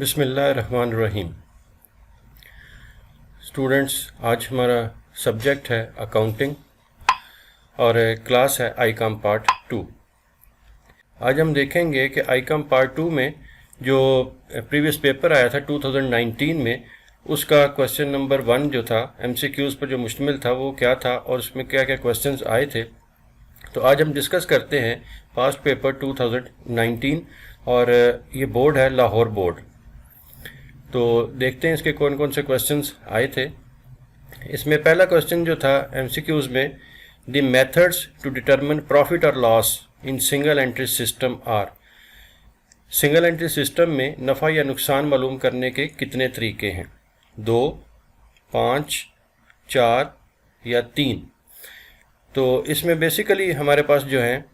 बिस्मिल्लाहिर्रहमानिर्रहीम। स्टूडेंट्स, आज हमारा सब्जेक्ट है अकाउंटिंग और क्लास है आईकॉम पार्ट 2। आज हम देखेंगे कि आईकॉम पार्ट 2 में जो प्रीवियस पेपर आया था 2019 में, उसका क्वेश्चन नंबर 1 जो था एमसीक्यूज़ पर जो मुश्तमिल था वो क्या था और उसमें क्या क्या क्वेश्चंस आए थे। तो आज हम डिस्कस करते हैं पास्ट पेपर 2019 और ये बोर्ड है लाहौर बोर्ड। तो देखते हैं इसके कौन कौन से क्वेश्चंस आए थे। इसमें पहला क्वेश्चन जो था एमसीक्यूज़ में, the methods to determine profit और loss in single entry system are. Single entry system में नफ़ा या नुकसान मालूम करने के कितने तरीके हैं? 2, 5, 4 या 3। तो इसमें बेसिकली हमारे पास जो है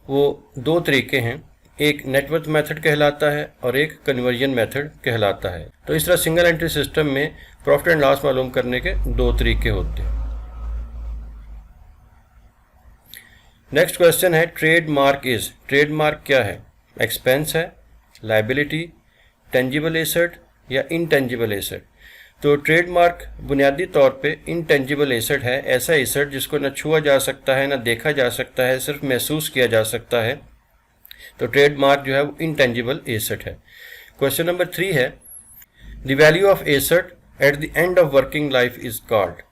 वो 2 तरीके हैं, एक नेटवर्थ मेथड कहलाता है और एक कन्वर्जन मेथड कहलाता है। तो इस तरह सिंगल एंट्री सिस्टम में प्रॉफिट एंड लॉस मालूम करने के 2 तरीके होते हैं। नेक्स्ट क्वेश्चन है, ट्रेडमार्क इज। ट्रेडमार्क क्या है? एक्सपेंस है, लायबिलिटी, टेंजिबल एसेट या इनटेंजिबल एसेट? तो ट्रेडमार्क बुनियादी तौर पे इनटेंजिबल एसेट है, ऐसा एसेट जिसको न छुआ जा सकता है, न देखा जा सकता है, सिर्फ महसूस किया जा सकता है। तो ट्रेडमार्क जो है वो इनटेंजिबल एसेट है। क्वेश्चन नंबर 3 है, the value of asset at the end of working life is called.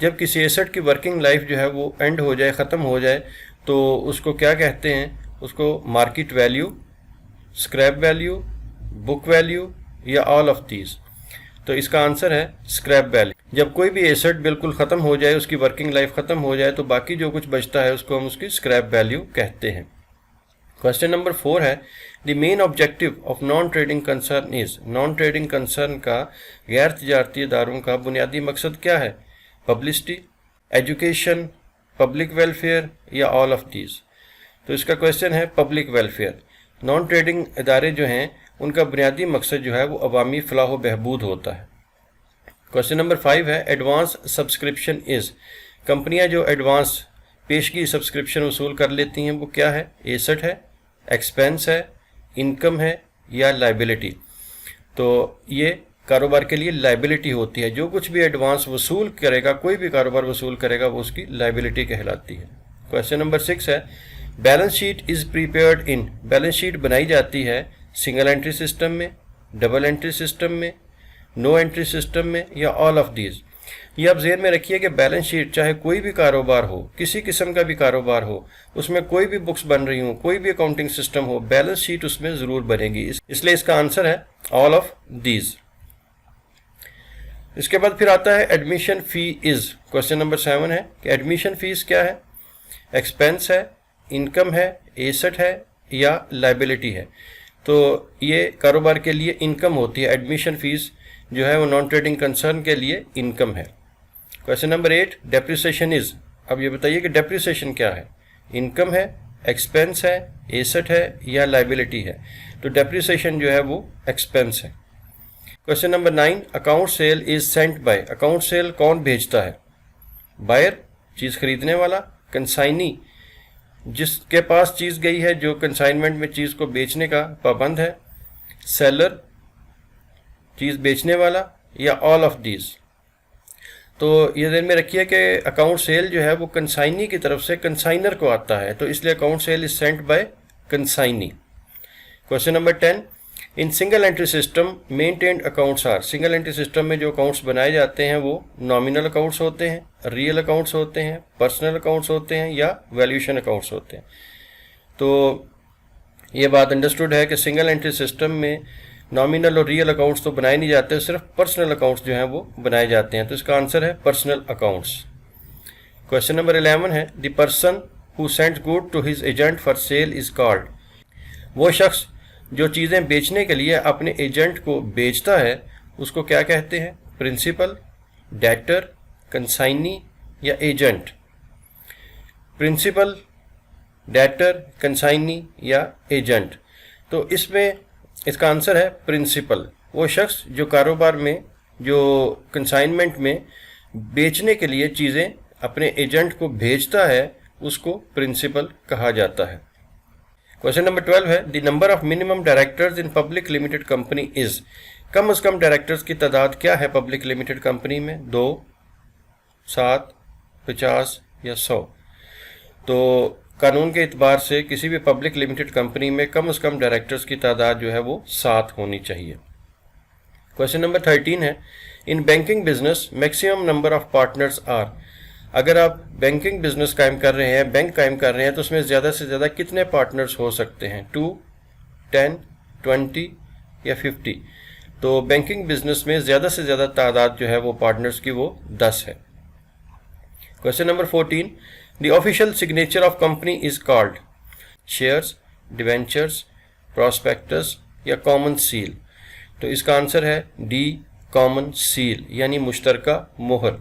जब किसी एसेट की वर्किंग लाइफ जो है वो एंड हो जाए, ख़त्म हो जाए, तो उसको क्या कहते हैं? उसको market value, scrap value, book value या ऑल ऑफ दीज? तो इसका आंसर है स्क्रैप वैल्यू। जब कोई भी एसेट बिल्कुल ख़त्म हो जाए, उसकी वर्किंग लाइफ ख़त्म हो जाए, तो बाकी जो कुछ बचता है उसको हम उसकी स्क्रैप वैल्यू कहते हैं। क्वेश्चन नंबर 4 है, the main objective of non trading concern is. Non trading concern का, गैर तिजारती इदारों का बुनियादी मकसद क्या है? पब्लिसिटी, एजुकेशन, पब्लिक वेलफेयर या ऑल ऑफ दीज? तो इसका क्वेश्चन है पब्लिक वेलफेयर। नॉन ट्रेडिंग इदारे जो हैं उनका बुनियादी मकसद जो है वो अवामी फलाह बहबूद होता है। क्वेश्चन नंबर 5 है, एडवांस सब्सक्रिप्शन इज। कंपनियां जो एडवांस पेशगी सब्सक्रिप्शन वसूल कर लेती हैं वो क्या है? एसेट है, एक्सपेंस है, इनकम है या लायबिलिटी? तो ये कारोबार के लिए लायबिलिटी होती है। जो कुछ भी एडवांस वसूल करेगा, कोई भी कारोबार वसूल करेगा, वो उसकी लायबिलिटी कहलाती है। क्वेश्चन नंबर 6 है, balance sheet is prepared in. Balance sheet बनाई जाती है सिंगल एंट्री सिस्टम में, डबल एंट्री सिस्टम में, नो एंट्री सिस्टम में या ऑल ऑफ दीज? ये आप ज़हन में रखिए कि बैलेंस शीट चाहे कोई भी कारोबार हो, किसी किस्म का भी कारोबार हो, उसमें कोई भी बुक्स बन रही हो, कोई भी अकाउंटिंग सिस्टम हो, बैलेंस शीट उसमें ज़रूर बनेगी। इसलिए इसका आंसर है ऑल ऑफ दीज। इसके बाद फिर आता है admission fee is. Question number 7 है कि एडमिशन फ़ीस क्या है? एक्सपेंस है, इनकम है, एसेट है या लायबिलिटी है? तो ये कारोबार के लिए इनकम होती है। एडमिशन फ़ीस जो है वो नॉन ट्रेडिंग कंसर्न के लिए इनकम है। Question number 8, depreciation is. अब ये बताइए कि डेप्रिसिएशन क्या है? इनकम है, एक्सपेंस है, एसेट है या लायबिलिटी है? तो डेप्रिसिएशन जो है वो एक्सपेंस है। Question number 9, account cell is sent by. Account cell कौन भेजता है? बायर, चीज़ खरीदने वाला, कंसाइनी, जिसके पास चीज़ गई है, जो कंसाइनमेंट में चीज़ को बेचने का पाबंद है, सेलर, चीज़ बेचने वाला या ऑल ऑफ दीज? तो ये ध्यान में रखिए कि अकाउंट सेल जो है वो कंसाइनी की तरफ से कंसाइनर को आता है, तो इसलिए account sale is sent by consignee. Question number 10, in single entry system maintained accounts are. Single entry system में जो अकाउंट्स बनाए जाते हैं वो नॉमिनल अकाउंट्स होते हैं, रियल अकाउंट्स होते हैं, पर्सनल अकाउंट्स होते हैं या वैल्यूएशन अकाउंट्स होते हैं। तो ये बात अंडरस्टूड है कि सिंगल एंट्री सिस्टम में नॉमिनल और रियल अकाउंट्स तो बनाए नहीं जाते, सिर्फ पर्सनल अकाउंट्स जो हैं वो बनाए जाते हैं। तो इसका आंसर है पर्सनल अकाउंट्स। क्वेश्चन नंबर 11 है, the person who sends good to his agent for sale is called. वो शख्स जो चीज़ें बेचने के लिए अपने एजेंट को बेचता है उसको क्या कहते हैं? प्रिंसिपल, डेटर, कंसाइनी या एजेंट? प्रिंसिपल, डेटर, कंसाइनी या एजेंट? तो इसमें इसका आंसर है प्रिंसिपल। वो शख्स जो कारोबार में, जो कंसाइनमेंट में बेचने के लिए चीज़ें अपने एजेंट को भेजता है, उसको प्रिंसिपल कहा जाता है। क्वेश्चन नंबर 12 है the number of minimum directors in public limited company is. कम से कम डायरेक्टर्स की तादाद क्या है पब्लिक लिमिटेड कंपनी में? 2, 7, 50 या 100। तो कानून के एतबार से किसी भी पब्लिक लिमिटेड कंपनी में कम से कम डायरेक्टर्स की तादाद जो है वो 7 होनी चाहिए। क्वेश्चन नंबर 13 है in banking business maximum number of partners are. अगर आप बैंकिंग बिजनेस कायम कर रहे हैं, बैंक कायम कर रहे हैं, तो उसमें ज़्यादा से ज़्यादा कितने पार्टनर्स हो सकते हैं? 2, 10, 20 या 50। तो बैंकिंग बिजनेस में ज़्यादा से ज़्यादा तादाद जो है वो पार्टनर्स की वो 10 है। Question number 14 the official signature of company is called. Shares, debentures, prospectus या कॉमन सील। तो इसका आंसर है डी, कॉमन सील यानी मुश्तरका मोहर।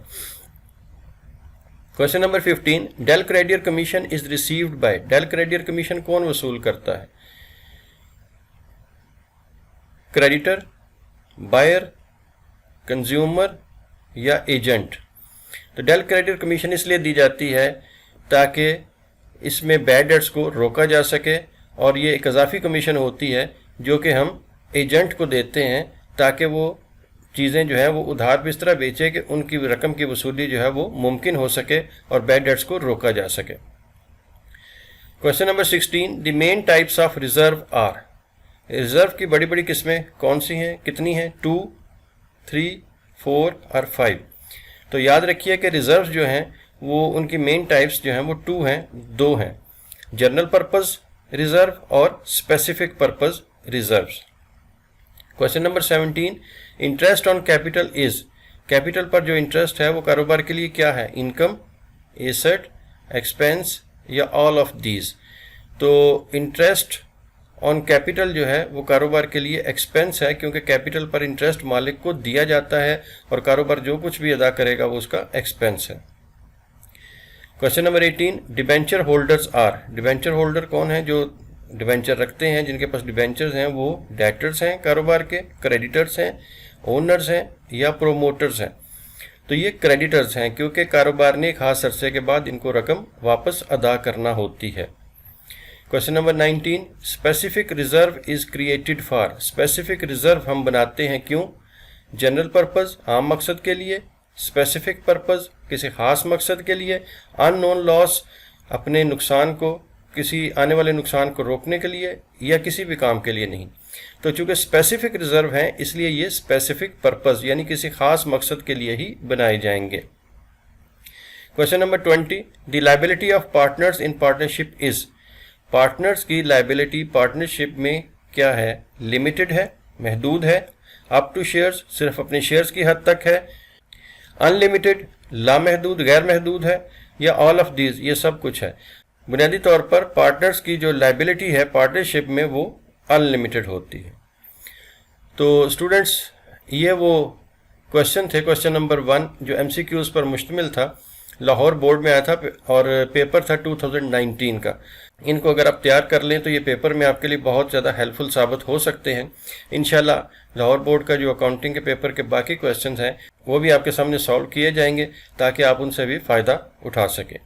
Question number 15 del credere commission is received by. Del credere commission कौन वसूल करता है? क्रेडिटर, बायर, कंज्यूमर या एजेंट। तो डेल क्रेडियर कमीशन इसलिए दी जाती है ताकि इसमें बैड डेट्स को रोका जा सके, और ये एक इजाफी कमीशन होती है जो कि हम एजेंट को देते हैं ताकि वो चीज़ें जो है वो उधार भी इस तरह बेचे कि उनकी रकम की वसूली जो है वो मुमकिन हो सके और बैड डेट्स को रोका जा सके। Question number 16 the main types of reserve are. Reserve की बड़ी बड़ी किस्में कौन सी हैं, कितनी हैं? 2, 3, 4 और 5। तो याद रखिए कि रिजर्व जो हैं वो उनकी मेन टाइप्स जो हैं वो 2 हैं, 2 हैं, जनरल पर्पस रिजर्व और specific purpose reserves. Question number 17 interest on capital is. Capital पर जो इंटरेस्ट है वो कारोबार के लिए क्या है? इनकम, एसेट, एक्सपेंस या ऑल ऑफ दीज। तो इंटरेस्ट ऑन कैपिटल जो है वो कारोबार के लिए एक्सपेंस है, क्योंकि कैपिटल पर इंटरेस्ट मालिक को दिया जाता है और कारोबार जो कुछ भी अदा करेगा वो उसका एक्सपेंस है। Question number 18 debenture holders are. Debenture holder कौन है? जो डिबेंचर रखते हैं, जिनके पास डिबेंचर्स हैं, वो डेटर्स हैं कारोबार के, क्रेडिटर्स हैं, ओनर्स हैं या प्रोमोटर्स हैं। तो ये क्रेडिटर्स हैं क्योंकि कारोबार ने खास अरसे के बाद इनको रकम वापस अदा करना होती है। Question number 19 specific reserve is created for. Specific reserve हम बनाते हैं क्यों? जनरल पर्पस आम मकसद के लिए, स्पेसिफिक पर्पस किसी खास मकसद के लिए, अननोन लॉस अपने नुकसान को, किसी आने वाले नुकसान को रोकने के लिए, या किसी भी काम के लिए नहीं। तो चूंकि स्पेसिफिक रिजर्व हैं इसलिए ये स्पेसिफिक पर्पस यानी किसी खास मकसद के लिए ही बनाए जाएंगे। Question number 20 the liability of partners in partnership is. Partners की लायबिलिटी पार्टनरशिप में क्या है? लिमिटेड है, महदूद है, अप टू शेयर्स सिर्फ अपने शेयर्स की हद तक है, अनलिमिटेड लामहदूद गैर महदूद है, या ऑल ऑफ दीज ये सब कुछ है। बुनियादी तौर पर पार्टनर्स की जो लायबिलिटी है पार्टनरशिप में वो अनलिमिटेड होती है। तो स्टूडेंट्स ये वो क्वेश्चन थे, क्वेश्चन नंबर 1 जो MCQs पर मुश्तमिल था, लाहौर बोर्ड में आया था और पेपर था 2019 का। इनको अगर आप तैयार कर लें तो ये पेपर में आपके लिए बहुत ज़्यादा हेल्पफुल साबित हो सकते हैं। इंशाल्लाह लाहौर बोर्ड का जो अकाउंटिंग के पेपर के बाकी क्वेश्चंस हैं वो भी आपके सामने सॉल्व किए जाएंगे ताकि आप उनसे भी फ़ायदा उठा सकें।